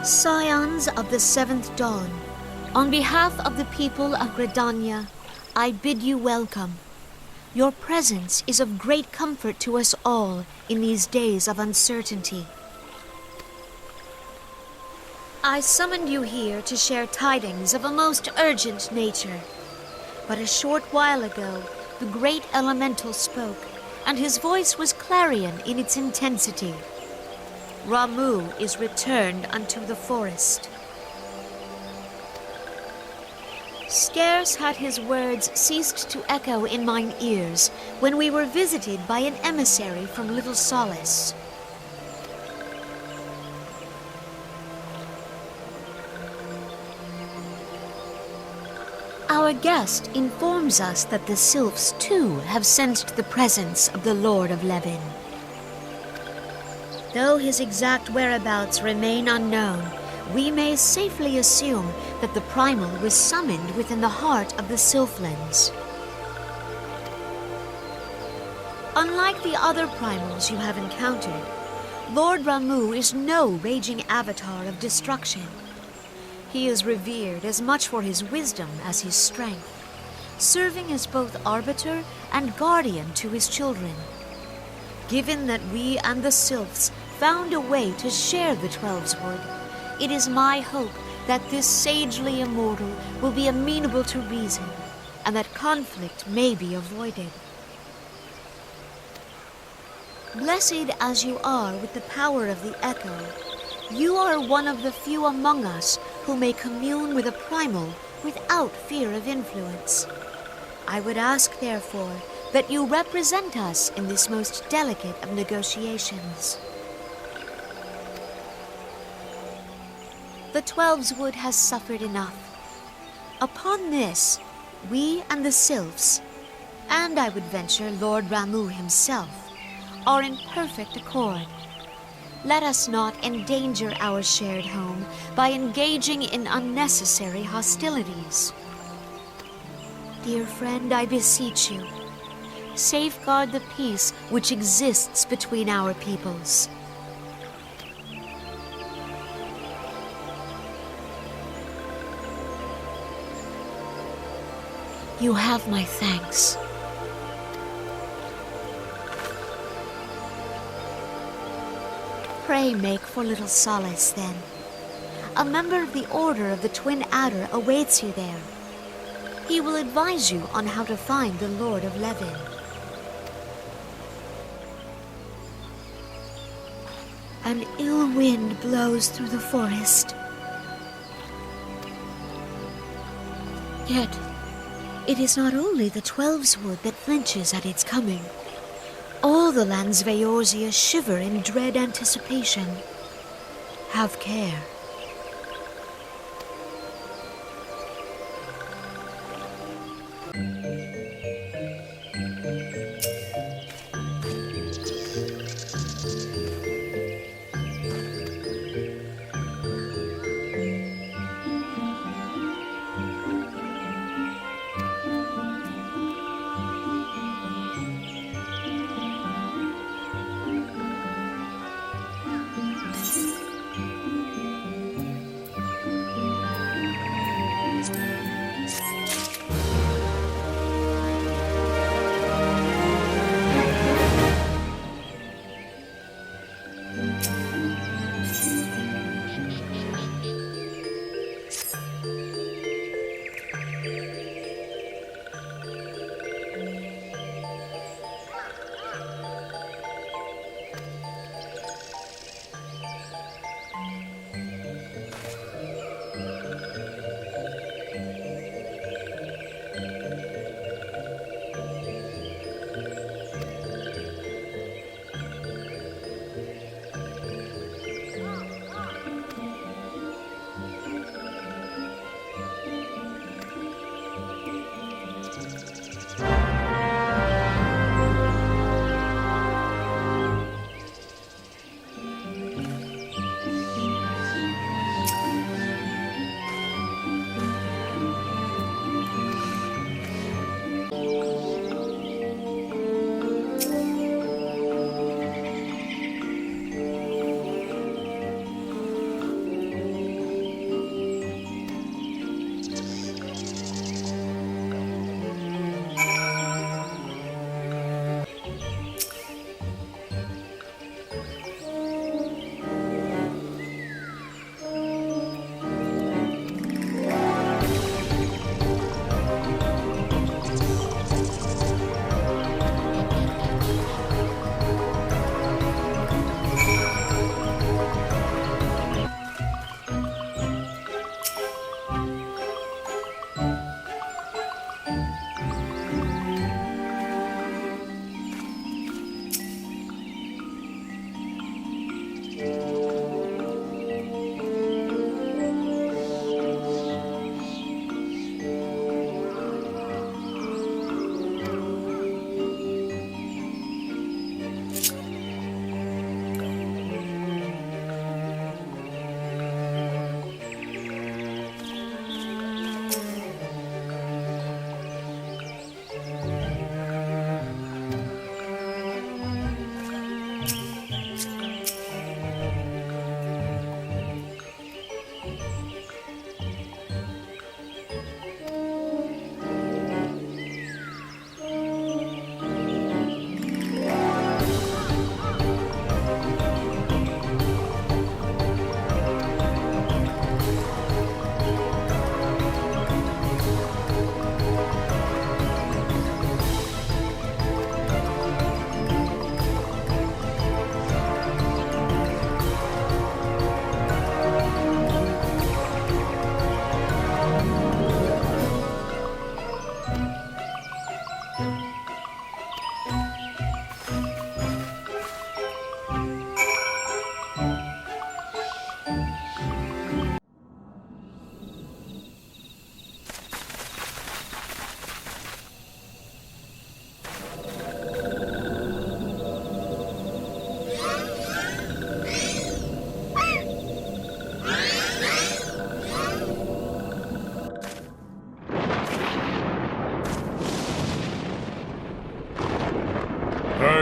Scions of the Seventh Dawn, on behalf of the people of Gridania, I bid you welcome. Your presence is of great comfort to us all in these days of uncertainty. I summoned you here to share tidings of a most urgent nature. But a short while ago, the great elemental spoke, and his voice was clarion in its intensity. Ramu is returned unto the forest. Scarce had his words ceased to echo in mine ears when we were visited by an emissary from Little Solace. Our guest informs us that the sylphs too have sensed the presence of the Lord of Levin. Though his exact whereabouts remain unknown, we may safely assume that the primal was summoned within the heart of the Sylphlands. Unlike the other primals you have encountered, Lord Ramu is no raging avatar of destruction. He is revered as much for his wisdom as his strength, serving as both arbiter and guardian to his children. Given that we and the sylphs found a way to share the Twelveswood, it is my hope that this sagely immortal will be amenable to reason, and that conflict may be avoided. Blessed as you are with the power of the echo, you are one of the few among us who may commune with a primal without fear of influence. I would ask, therefore, that you represent us in this most delicate of negotiations. The Twelveswood has suffered enough. Upon this, we and the sylphs, and I would venture Lord Ramu himself, are in perfect accord. Let us not endanger our shared home by engaging in unnecessary hostilities. Dear friend, I beseech you, safeguard the peace which exists between our peoples. You have my thanks. Pray make for Little Solace, then. A member of the Order of the Twin Adder awaits you there. He will advise you on how to find the Lord of Levin. An ill wind blows through the forest. Yet, it is not only the Twelveswood that flinches at its coming. All the lands Vaorzia shiver in dread anticipation. Have care.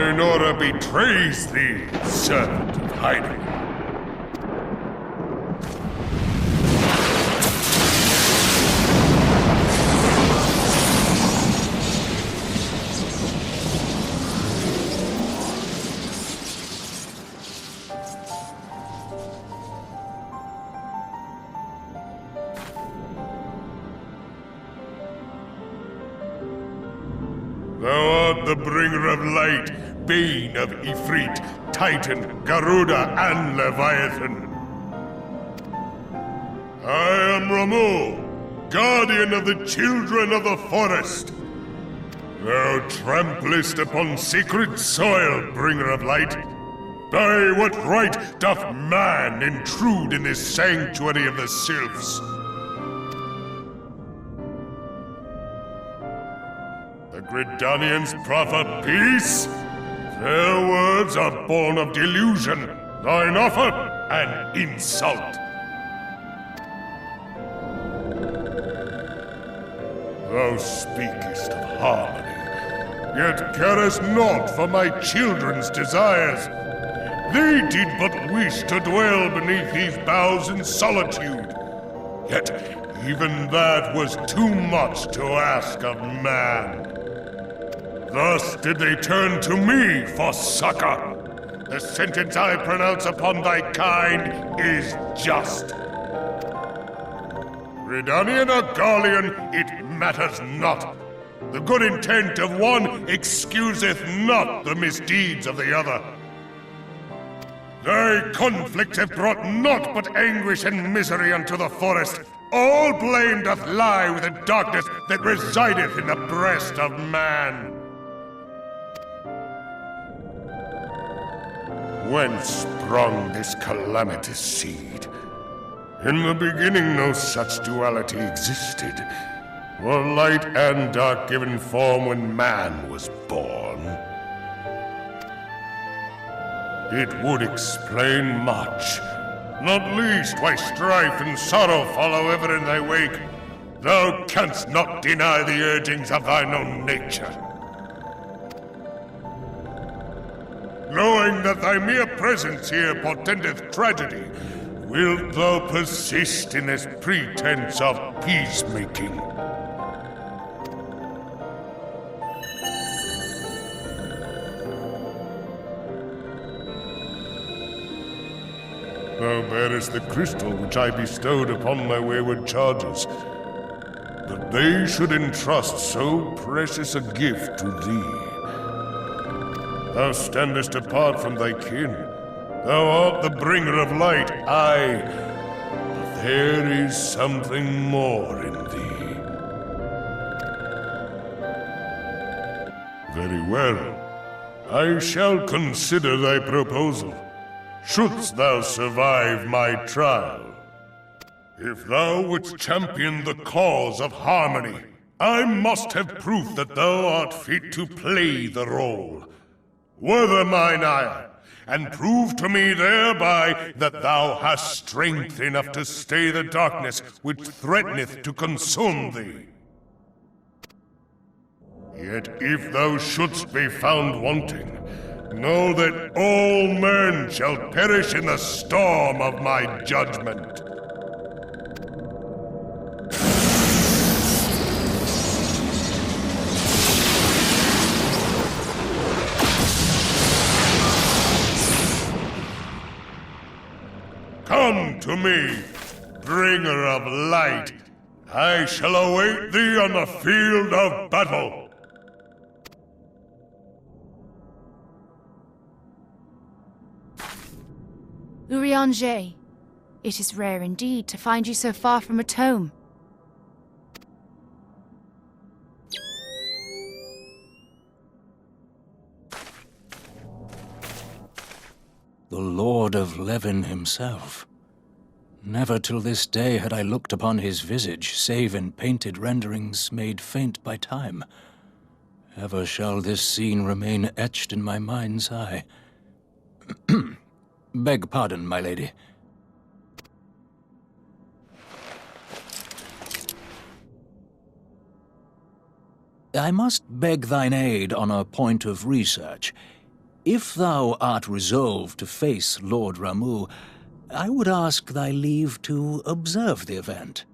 Eleonora betrays thee, servant of hiding. Thou art the bringer of light, bane of Ifrit, Titan, Garuda, and Leviathan. I am Ramu, guardian of the children of the forest. Thou tramplest upon sacred soil, bringer of light. By what right doth man intrude in this sanctuary of the sylphs? The Gridanians proffer peace? Their words are born of delusion, thine offer an insult. Thou speakest of harmony, yet carest naught for my children's desires. They did but wish to dwell beneath these boughs in solitude. Yet even that was too much to ask of man. Thus did they turn to me for succor. The sentence I pronounce upon thy kind is just. Redanian or Garlean, it matters not. The good intent of one excuseth not the misdeeds of the other. Thy conflicts have brought naught but anguish and misery unto the forest. All blame doth lie with the darkness that resideth in the breast of man. Whence sprung this calamitous seed? In the beginning no such duality existed. Were light and dark given form when man was born? It would explain much, not least why strife and sorrow follow ever in thy wake. Thou canst not deny the urgings of thine own nature. Knowing that thy mere presence here portendeth tragedy, wilt thou persist in this pretense of peacemaking? Thou bearest the crystal which I bestowed upon my wayward charges, that they should entrust so precious a gift to thee. Thou standest apart from thy kin. Thou art the bringer of light, aye. But there is something more in thee. Very well. I shall consider thy proposal, shouldst thou survive my trial. If thou wouldst champion the cause of harmony, I must have proof that thou art fit to play the role. Wither mine ire, and prove to me thereby that thou hast strength enough to stay the darkness which threateneth to consume thee. Yet if thou shouldst be found wanting, know that all men shall perish in the storm of my judgment. Come to me, bringer of light. I shall await thee on the field of battle. Urianger, it is rare indeed to find you so far from a tome. The Lord of Levin himself. Never till this day had I looked upon his visage, save in painted renderings made faint by time. Ever shall this scene remain etched in my mind's eye. Beg pardon, my lady. I must beg thine aid on a point of research. If thou art resolved to face Lord Ramu, I would ask thy leave to observe the event.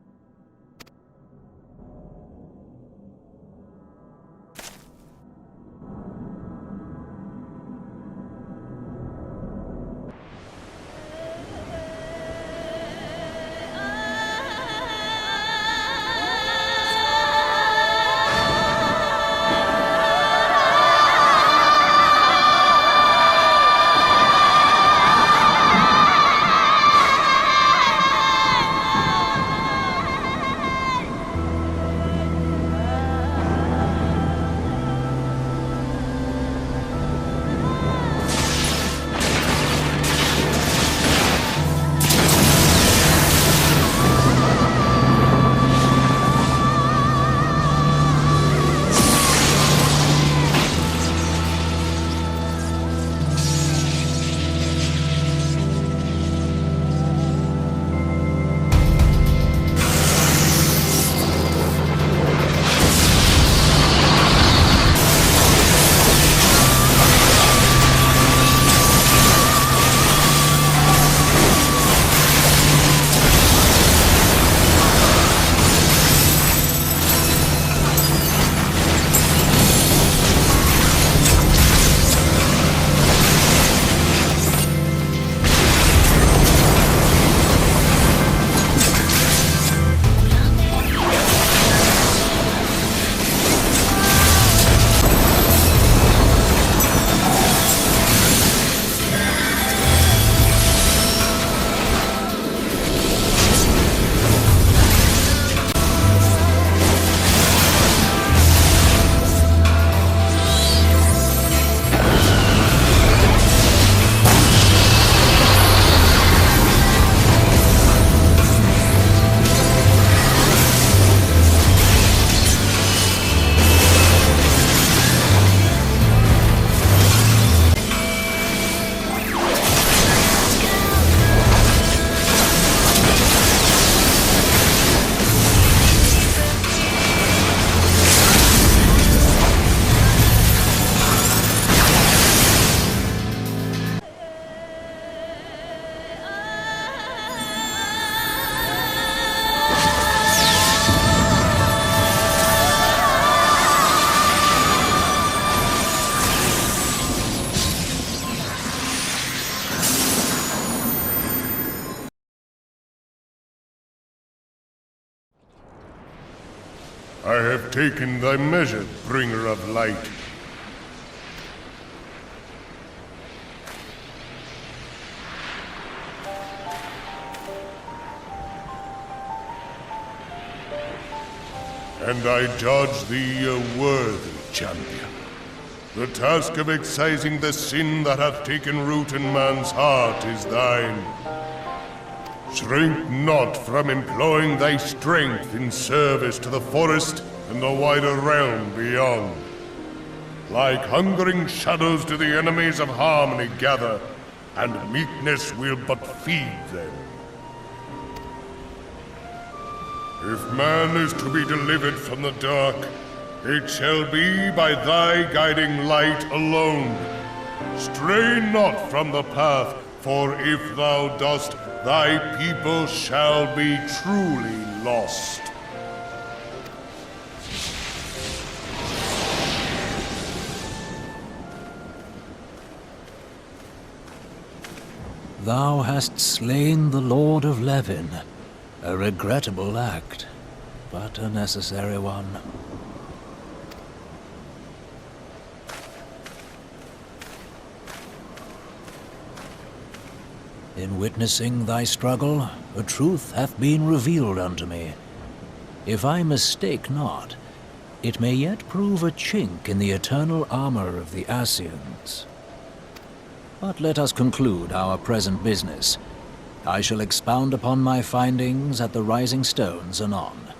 I have taken thy measure, bringer of light. And I judge thee a worthy champion. The task of excising the sin that hath taken root in man's heart is thine. Shrink not from employing thy strength in service to the forest and the wider realm beyond. Like hungering shadows do the enemies of harmony gather, and meekness will but feed them. If man is to be delivered from the dark, it shall be by thy guiding light alone. Stray not from the path, for if thou dost, thy people shall be truly lost. Thou hast slain the Lord of Levin. A regrettable act, but a necessary one. In witnessing thy struggle, a truth hath been revealed unto me. If I mistake not, it may yet prove a chink in the eternal armor of the Ascians. But let us conclude our present business. I shall expound upon my findings at the Rising Stones anon.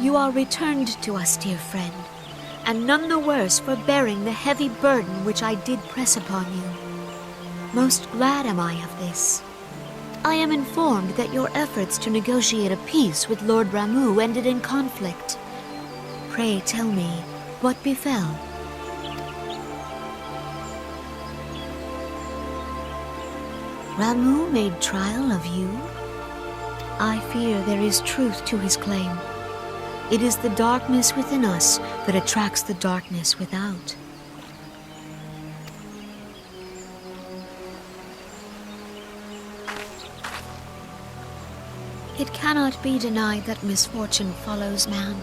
You are returned to us, dear friend, and none the worse for bearing the heavy burden which I did press upon you. Most glad am I of this. I am informed that your efforts to negotiate a peace with Lord Ramuh ended in conflict. Pray tell me, what befell? Ramuh made trial of you? I fear there is truth to his claim. It is the darkness within us that attracts the darkness without. It cannot be denied that misfortune follows man.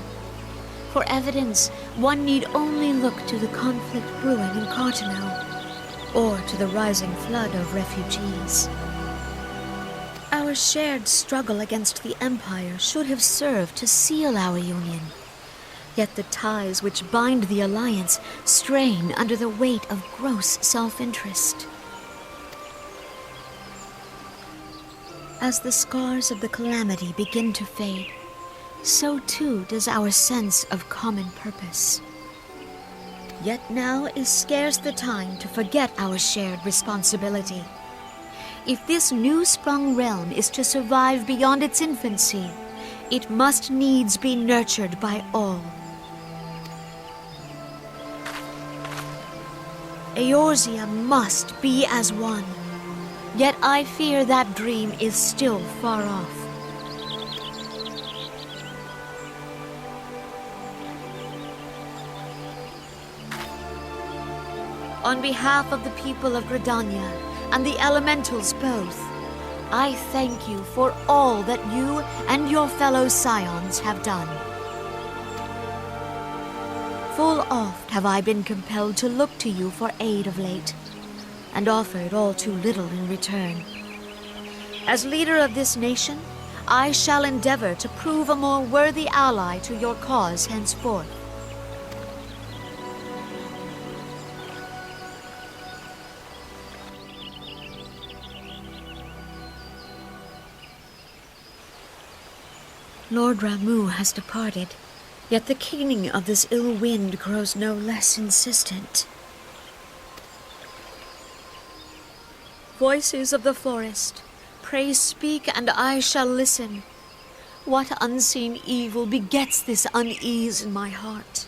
For evidence, one need only look to the conflict brewing in Cartano, or to the rising flood of refugees. Our shared struggle against the Empire should have served to seal our union. Yet the ties which bind the alliance strain under the weight of gross self-interest. As the scars of the calamity begin to fade, so too does our sense of common purpose. Yet now is scarce the time to forget our shared responsibility. If this new-sprung realm is to survive beyond its infancy, it must needs be nurtured by all. Eorzea must be as one. Yet I fear that dream is still far off. On behalf of the people of Gridania and the elementals both, I thank you for all that you and your fellow scions have done. Full oft have I been compelled to look to you for aid of late, and offered all too little in return. As leader of this nation, I shall endeavor to prove a more worthy ally to your cause henceforth. Lord Ramuh has departed, yet the keening of this ill wind grows no less insistent. Voices of the forest, pray speak and I shall listen. What unseen evil begets this unease in my heart?